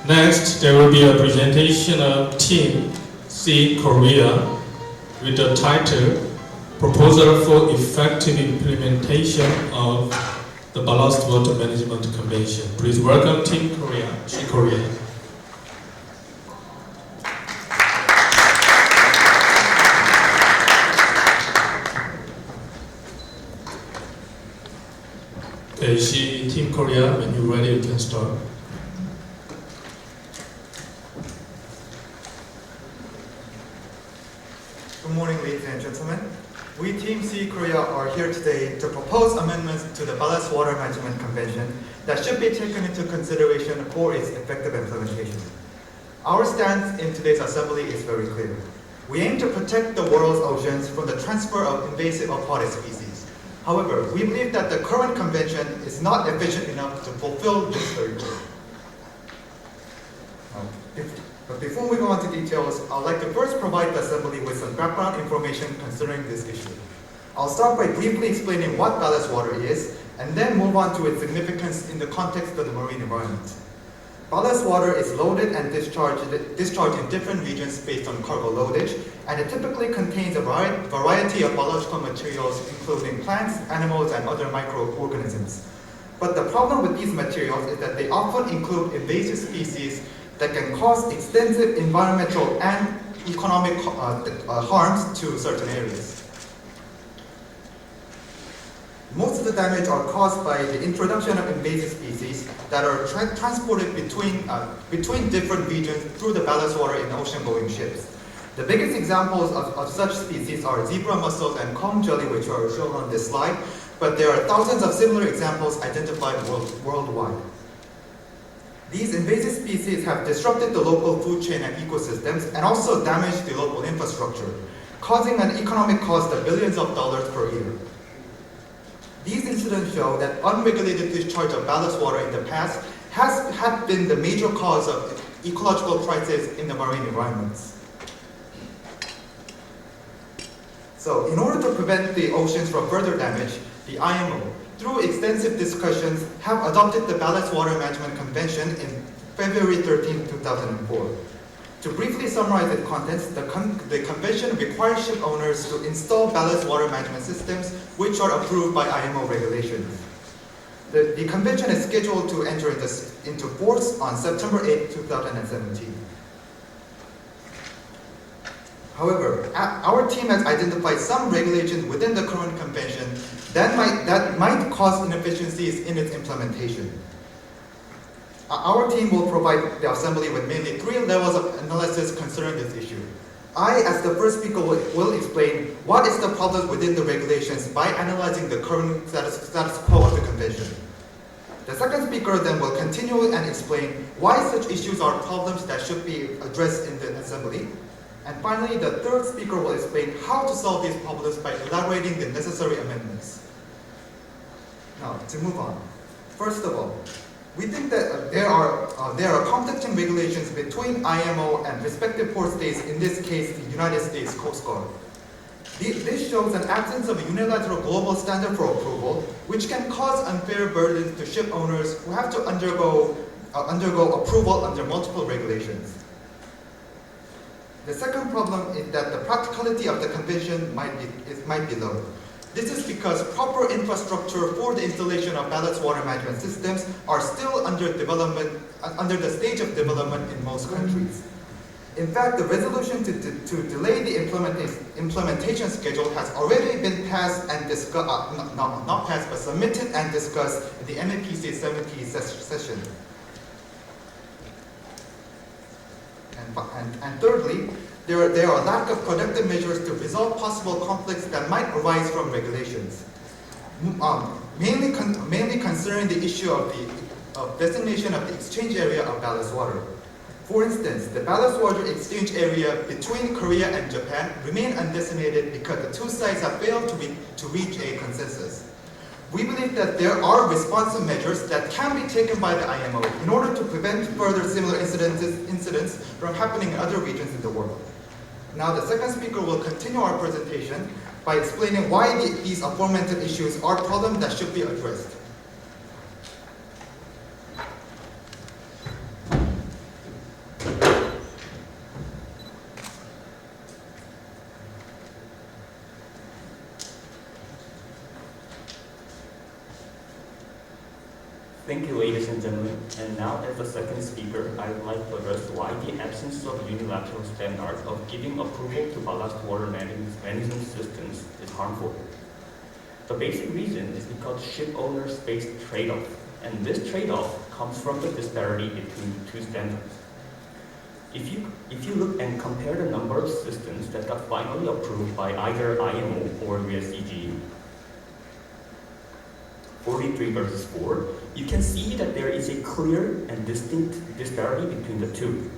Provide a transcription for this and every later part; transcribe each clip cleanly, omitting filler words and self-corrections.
Next, there will be a presentation of Team Seakorea with the title Proposal for Effective Implementation of the Ballast Water Management Convention. Please welcome Team Korea, Seakorea. Okay, Team Korea, when you're ready, you can start. Good morning, ladies and gentlemen. We Team Seakorea are here today to propose amendments to the Ballast Water Management Convention that should be taken into consideration for its effective implementation. Our stance in today's assembly is very clear. We aim to protect the world's oceans from the transfer of invasive aquatic species. However, we believe that the current convention is not efficient enough to fulfill this very goal. But before we go on to details, I'd like to first provide the Assembly with some background information concerning this issue. I'll start by briefly explaining what ballast water is, and then move on to its significance in the context of the marine environment. Ballast water is loaded and discharged in different regions based on cargo loadage, and it typically contains a variety of biological materials, including plants, animals, and other microorganisms. But the problem with these materials is that they often include invasive species that can cause extensive environmental and economic harms to certain areas. Most of the damage are caused by the introduction of invasive species that are transported between different regions through the ballast water in ocean-going ships. The biggest examples of such species are zebra mussels and comb jelly, which are shown on this slide, but there are thousands of similar examples identified worldwide. These invasive species have disrupted the local food chain and ecosystems and also damaged the local infrastructure, causing an economic cost of billions of dollars per year. These incidents show that unregulated discharge of ballast water in the past had been the major cause of ecological crisis in the marine environments. So, in order to prevent the oceans from further damage, the IMO, through extensive discussions, have adopted the Ballast Water Management Convention in February 13, 2004. To briefly summarize its contents, the convention requires ship owners to install ballast water management systems which are approved by IMO regulations. The convention is scheduled to enter into force on September 8, 2017. However, our team has identified some regulations within the current convention that might cause inefficiencies in its implementation. Our team will provide the Assembly with mainly 3 levels of analysis concerning this issue. I, as the first speaker, will explain what is the problem within the regulations by analyzing the current status quo of the convention. The second speaker then will continue and explain why such issues are problems that should be addressed in the Assembly. And finally, the third speaker will explain how to solve these problems by elaborating the necessary amendments. Now, to move on. First of all, we think that there are conflicting regulations between IMO and respective port states, in this case, the United States Coast Guard. This shows an absence of a unilateral global standard for approval, which can cause unfair burdens to ship owners who have to undergo approval under multiple regulations. The second problem is that the practicality of the convention might be low. This is because proper infrastructure for the installation of ballast water management systems are still under the stage of development in most countries. In fact, the resolution to delay the implementation schedule has already been passed and discussed, not passed, but submitted and discussed in the MEPC 70 session. And thirdly, there are lack of productive measures to resolve possible conflicts that might arise from regulations. Mainly concerning the issue of designation of the exchange area of ballast water. For instance, the ballast water exchange area between Korea and Japan remain undesignated because the two sides have failed to reach a consensus. We believe that there are responsive measures that can be taken by the IMO in order to prevent further similar incidents from happening in other regions in the world. Now, the second speaker will continue our presentation by explaining why these aforementioned issues are problems that should be addressed. Thank you, ladies and gentlemen. And now, as the second speaker, I would like to address why the absence of unilateral standards of giving approval to ballast water management systems is harmful. The basic reason is because ship owners face trade-off, and this trade-off comes from the disparity between the two standards. If you look and compare the number of systems that got finally approved by either IMO or USCG, 43 versus 4, you can see that there is a clear and distinct disparity between the two.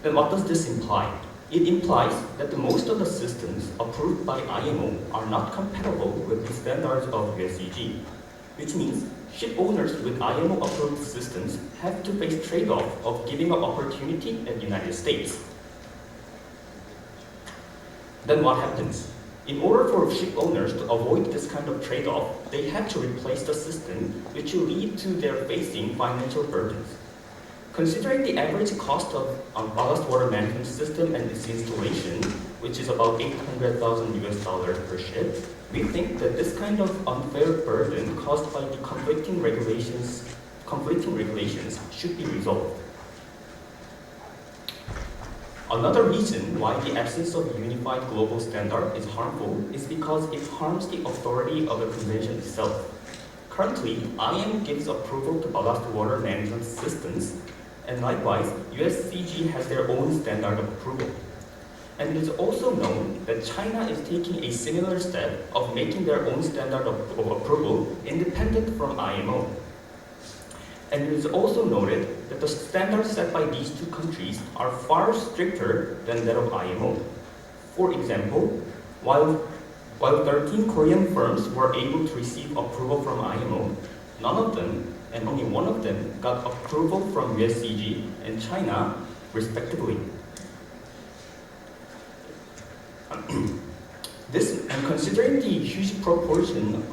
Then what does this imply? It implies that most of the systems approved by IMO are not compatible with the standards of USCG, which means ship owners with IMO-approved systems have to face trade-off of giving up opportunity at the United States. Then what happens? In order for ship owners to avoid this kind of trade-off, they have to replace the system, which will lead to their facing financial burdens. Considering the average cost of ballast water management system and its installation, which is about $800,000 per ship, we think that this kind of unfair burden caused by the conflicting regulations should be resolved. Another reason why the absence of a unified global standard is harmful is because it harms the authority of the convention itself. Currently, IMO gives approval to ballast water management systems, and likewise, USCG has their own standard of approval. And it is also known that China is taking a similar step of making their own standard of approval independent from IMO. And it is also noted that the standards set by these two countries are far stricter than that of IMO. For example, while 13 Korean firms were able to receive approval from IMO, none of them, and only one of them, got approval from USCG and China, respectively. And considering the huge proportions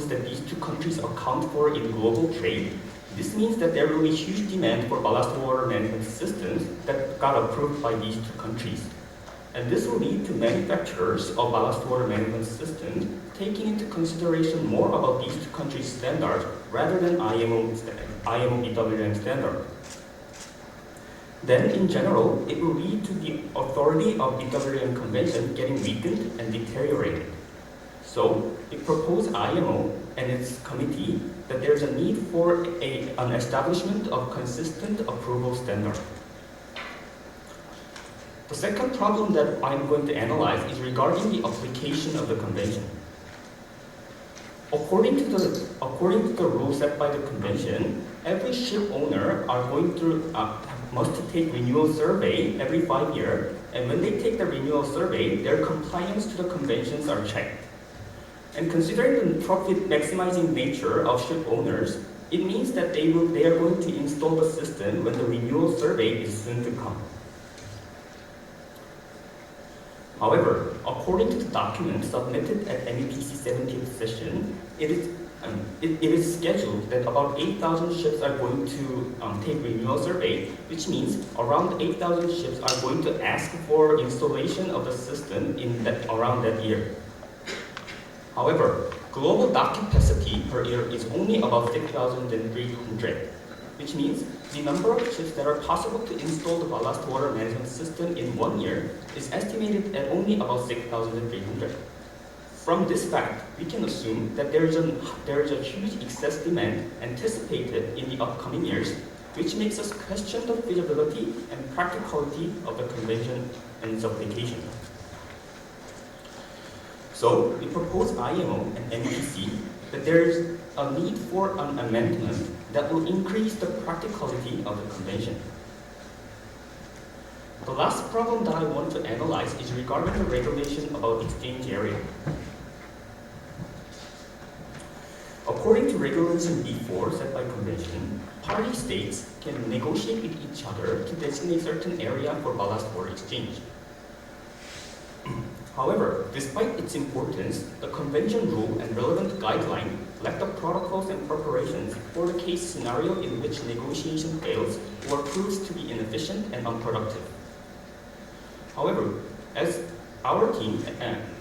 that these two countries account for in global trade, this means that there will be huge demand for ballast water management systems that got approved by these two countries. And this will lead to manufacturers of ballast water management systems taking into consideration more about these two countries' standards rather than IMO BWM standard. Then, in general, it will lead to the authority of BWM Convention getting weakened and deteriorated. So, it proposed IMO and its committee that there is a need for an establishment of consistent approval standard. The second problem that I'm going to analyze is regarding the application of the convention. According to the rules set by the convention, every ship owner must take renewal survey every 5 years, and when they take the renewal survey, their compliance to the conventions are checked. And considering the profit maximizing nature of ship owners, it means that they are going to install the system when the renewal survey is soon to come. However, according to the document submitted at MEPC 70th session, it is scheduled that about 8,000 ships are going to take renewal survey, which means around 8,000 ships are going to ask for installation of the system around that year. However, global dock capacity per year is only about 6,300, which means the number of ships that are possible to install the ballast water management system in 1 year is estimated at only about 6,300. From this fact, we can assume that there is a huge excess demand anticipated in the upcoming years, which makes us question the feasibility and practicality of the convention and its application. So, we propose IMO and MEPC that there is a need for an amendment that will increase the practicality of the convention. The last problem that I want to analyze is regarding the regulation about exchange area. According to Regulation B4 set by convention, party states can negotiate with each other to designate certain area for ballast water exchange. However, despite its importance, the convention rule and relevant guideline lack the protocols and preparations for the case scenario in which negotiation fails or proves to be inefficient and unproductive. However, as our team,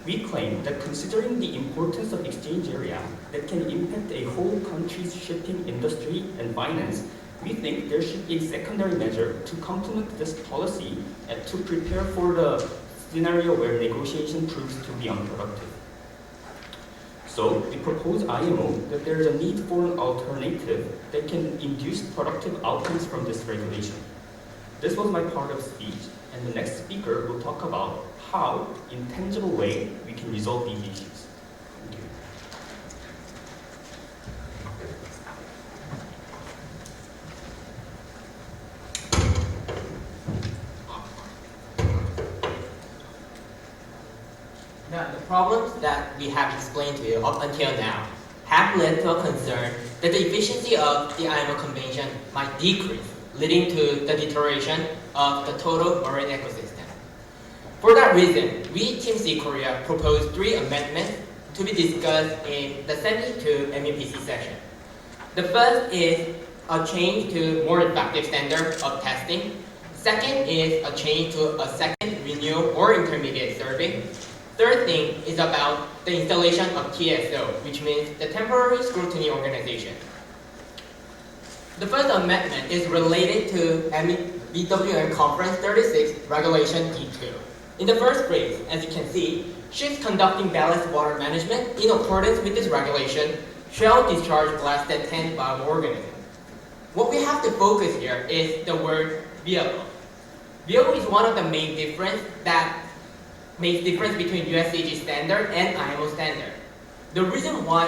we claim that considering the importance of exchange area, that can impact a whole country's shipping industry and finance, we think there should be a secondary measure to complement this policy and to prepare for the scenario where negotiation proves to be unproductive. So we propose IMO that there is a need for an alternative that can induce productive outcomes from this regulation. This was my part of speech, and the next speaker will talk about how, in tangible way, we can resolve these issues. Thank you. Now, the problems that we have explained to you up until now have led to a concern that the efficiency of the IMO Convention might decrease, leading to the deterioration of the total marine ecosystem. For that reason, we, Team Seakorea, proposed 3 amendments to be discussed in the 72 MEPC session. The first is a change to more effective standard of testing. Second is a change to a second renewal or intermediate survey. Third thing is about the installation of TSO, which means the Temporary Scrutiny Organization. The first amendment is related to BWM Conference 36 Regulation D2. In the first phrase, as you can see, ships conducting ballast water management in accordance with this regulation shall discharge less than 10 viable organisms. What we have to focus here is the word viable. Viable is one of the main difference that makes difference between USCG standard and IMO standard. The reason why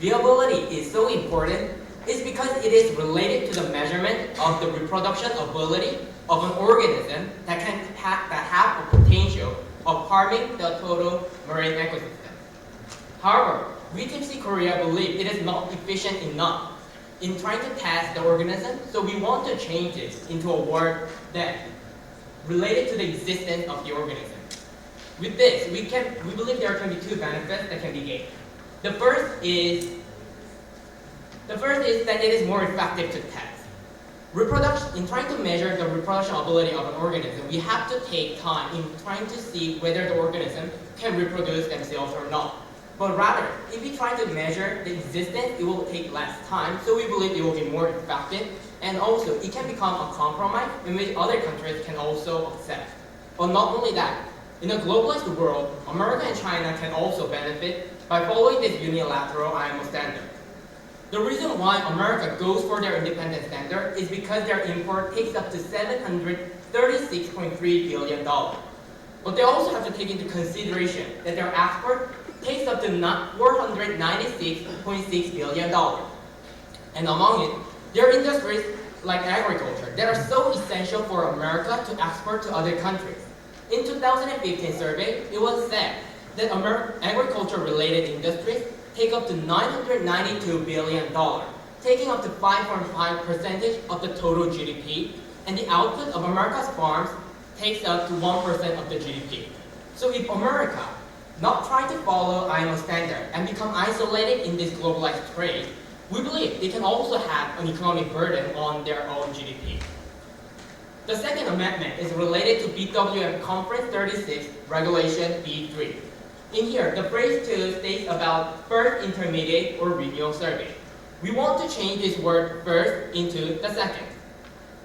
viability is so important is because it is related to the measurement of the reproduction ability of an organism that have a potential of harming the total marine ecosystem. However, we Team Seakorea believe it is not efficient enough in trying to test the organism, so we want to change it into a word that related to the existence of the organism. With this, we believe there can be 2 benefits that can be gained. The first is that it is more effective to test. In trying to measure the reproduction ability of an organism, we have to take time in trying to see whether the organism can reproduce themselves or not. But rather, if we try to measure the existence, it will take less time, so we believe it will be more effective, and also it can become a compromise in which other countries can also accept. But not only that, in a globalized world, America and China can also benefit by following this unilateral IMO standard. The reason why America goes for their independent standard is because their import takes up to $736.3 billion. But they also have to take into consideration that their export takes up to $496.6 billion. And among it, there are industries like agriculture that are so essential for America to export to other countries. In 2015 survey, it was said that agriculture-related industries take up to $992 billion, taking up to 5.5% of the total GDP, and the output of America's farms takes up to 1% of the GDP. So if America not try to follow IMO standard and become isolated in this globalized trade, we believe they can also have an economic burden on their own GDP. The second amendment is related to BWM Conference 36 Regulation B3. In here, the phrase 2 states about first intermediate or renewal survey. We want to change this word first into the second.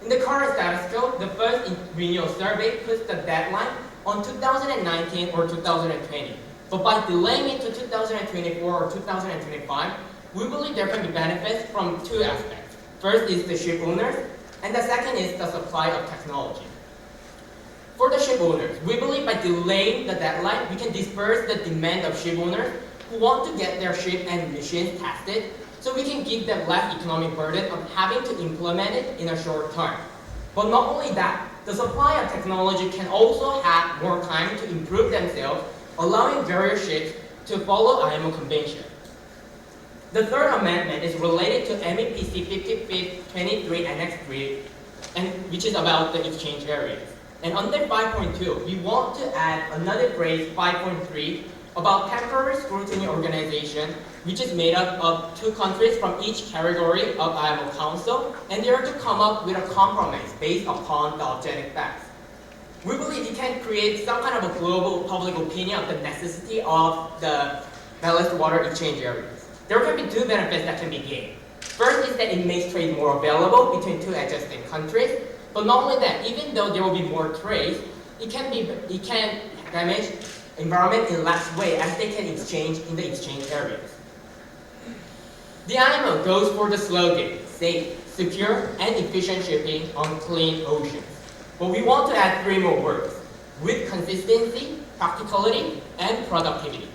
In the current status quo, the first renewal survey puts the deadline on 2019 or 2020. But by delaying it to 2024 or 2025, we believe there can be benefits from 2 aspects. First is the ship owners, and the second is the supply of technology. For the ship owners, we believe by delaying the deadline, we can disperse the demand of ship owners who want to get their ship and machines tested, so we can give them less economic burden of having to implement it in a short term. But not only that, the supply of technology can also have more time to improve themselves, allowing various ships to follow IMO Convention. The third amendment is related to MEPC 5523 Annex 3, which is about the exchange areas. And under 5.2, we want to add another phrase, 5.3, about temporary scrutiny organization, which is made up of 2 countries from each category of IMO Council, and they are to come up with a compromise based upon the objective facts. We believe it can create some kind of a global public opinion of the necessity of the ballast water exchange areas. there can be two benefits that can be gained. First is that it makes trade more available between two adjacent countries. But not only that, even though there will be more trade, it can damage environment in less way as they can exchange in the exchange areas. The IMO goes for the slogan, safe, secure, and efficient shipping on clean oceans. But we want to add three more words, with consistency, practicality, and productivity.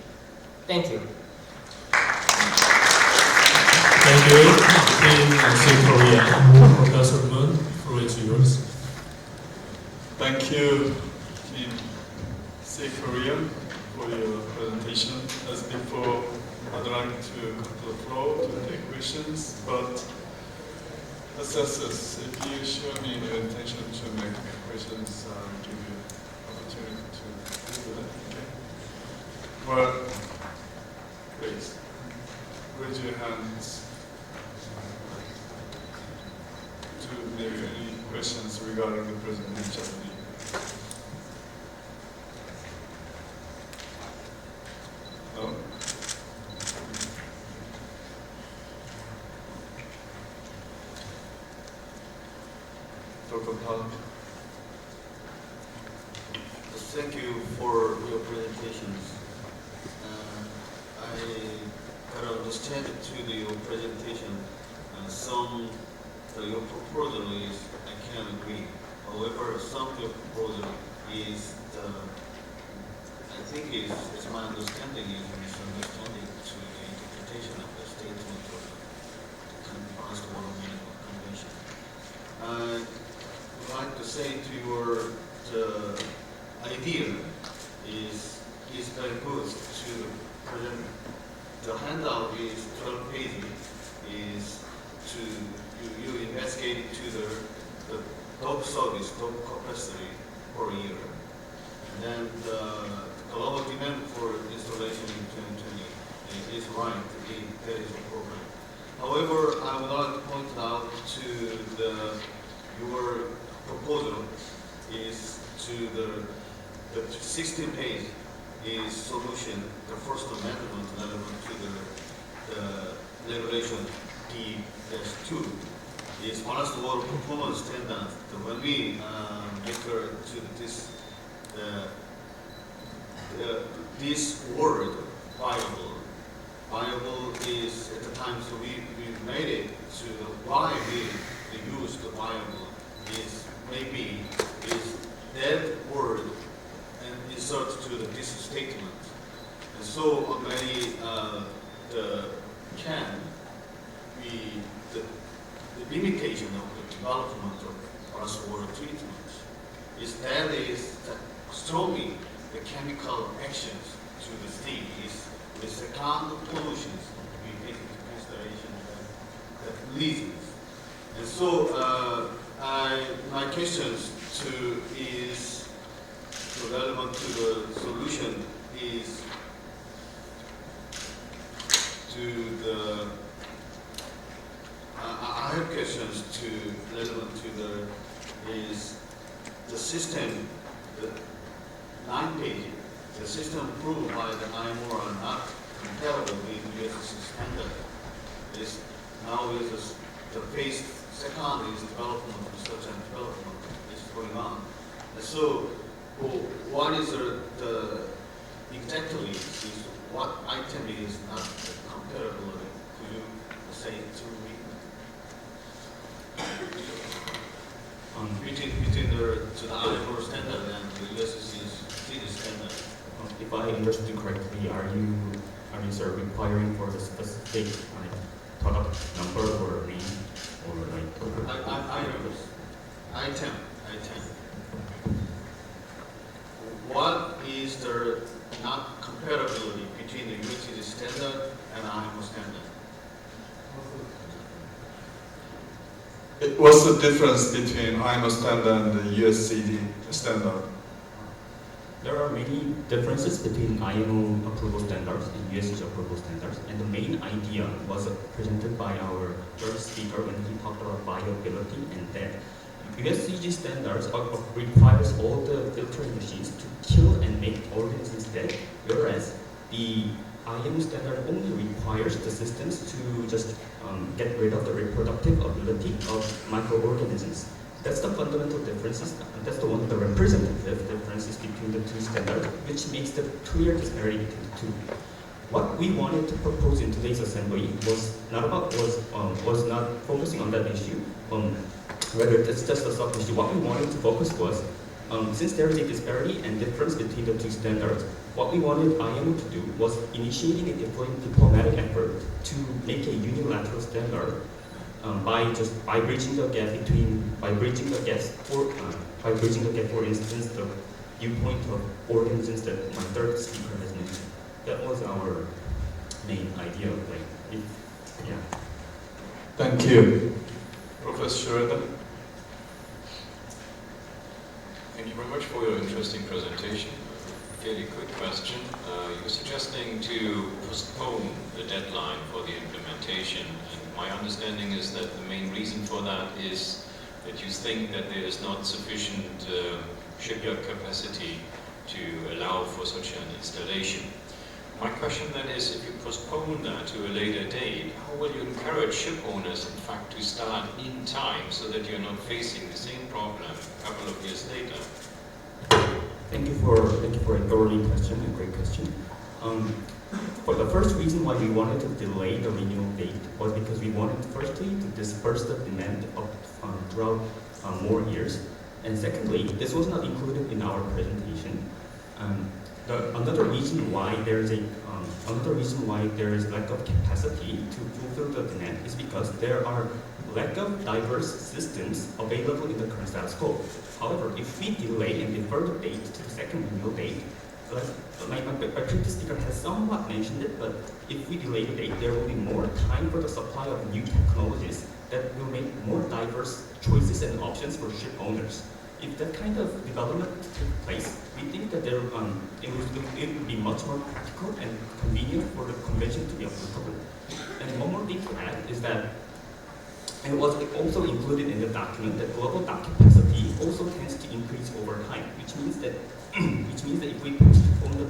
Thank you. Thank you, Team Seakorea. Professor Moon, the floor is yours. Thank you, Team Seakorea, for your presentation. As before, I'd like to come to the floor to take questions, but assessors, if you show me your intention to make questions, I'll give you opportunity to do that, okay? Well, please, raise your hands to make any questions regarding the presentation. No? Dr. Park. Thank you for your presentations. I can understand through your presentation your proposal is, I can agree. However, some of your proposal is, I think it's my understanding is misunderstanding to the interpretation of the statement of the Honest Water Minimum Convention. I would like to say to your idea is very good to the present. The handout is 12 pages. Is to you investigate to the top service, top capacity per year, and then the global demand for installation in 2020 is right. That is a problem. However, I would like to point out to your proposal is to the 16 page is solution, the first amendment relevant to the regulation D-2 is honest water performance standard. When we refer to this word viable is at the time, so we made it to why we use the viable is maybe is that word and insert to this statement. And so many the limitation of the development of honest water treatment is that strongly the chemical actions to the sea is the second pollutions we take into consideration that leads. And so my questions is relevant to the solution is to the I have questions relevant to is the system, the 9 page, the system approved by the IMO are not comparable with US standard. Is now is the phase second is development, research and development is going on. And so what is the exactly is what item is not comparable? Could you say to me? Between the IMO standard and the USCC standard. If I understood correctly, are you sir requiring for the specific product number or name or item. What is the not comparability between the USCC standard and IMO standard? What's the difference between IMO standard and the USCD standard? There are many differences between IMO approval standards and USCG approval standards, and the main idea was presented by our first speaker when he talked about viability, and that USCG standards requires all the filtering machines to kill and make organisms dead, whereas the IMO standard only requires the systems to just get rid of the reproductive ability of microorganisms. That's the fundamental differences, that's the one of the representative differences between the two standards, which makes the clear disparity between the two. What we wanted to propose in today's assembly was not focusing on that issue, whether it's just a sub-issue. What we wanted to focus was, since there is a disparity and difference between the two standards, what we wanted IMO to do was initiating a diplomatic effort to make a unilateral standard by bridging the gap, for instance, the viewpoint of organisms that my third speaker has mentioned. That was our main idea. Yeah. Thank you. Professor Schroeder. Thank you very much for your interesting presentation. Fairly quick question. You're suggesting to postpone the deadline for the implementation, and my understanding is that the main reason for that is that you think that there is not sufficient shipyard capacity to allow for such an installation. My question then is, if you postpone that to a later date, how will you encourage ship owners, in fact, to start in time so that you're not facing the same problem a couple of years later? Thank you for a thoroughly question, a great question. For the first reason why we wanted to delay the renewal date was because we wanted, firstly, to disperse the demand throughout more years, and secondly, this was not included in our presentation. Another reason why there is lack of capacity to fulfill the demand is because there are lack of diverse systems available in the current status quo. However, if we delay and defer the date to the second renewal date, my previous speaker has somewhat mentioned it, but if we delay the date, there will be more time for the supply of new technologies that will make more diverse choices and options for ship owners. If that kind of development takes place, we think that it would be much more practical and convenient for the convention to be applicable. And one more thing to add is that, and it was also included in the document, that global dock capacity also tends to increase over time, which means that if we postpone the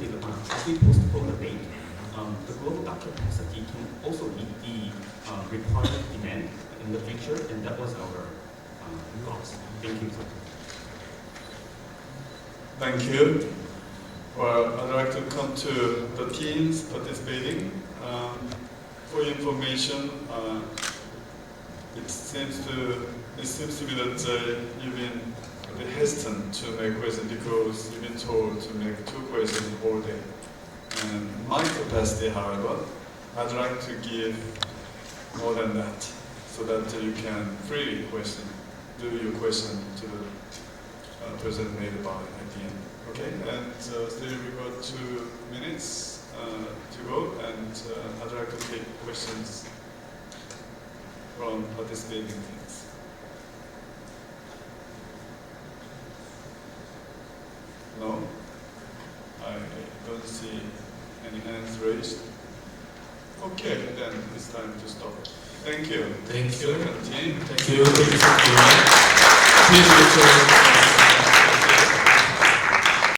date, the global dock capacity can also meet the required demand in the future, and that was our goals. Thank you. Thank you. Well, I'd like to come to the teams participating. For your information, it seems to be that you've been a bit hesitant to make questions because you've been told to make 2 questions all day. And my capacity, however, I'd like to give more than that, so that you can freely do your question to the President made about it at the end. Okay, and still we've got 2 minutes to go, and I'd like to take questions from participating teams. No? I don't see any hands raised. Okay, then it's time to stop. Thank you. Thank you. Second team. Thank you. Please return.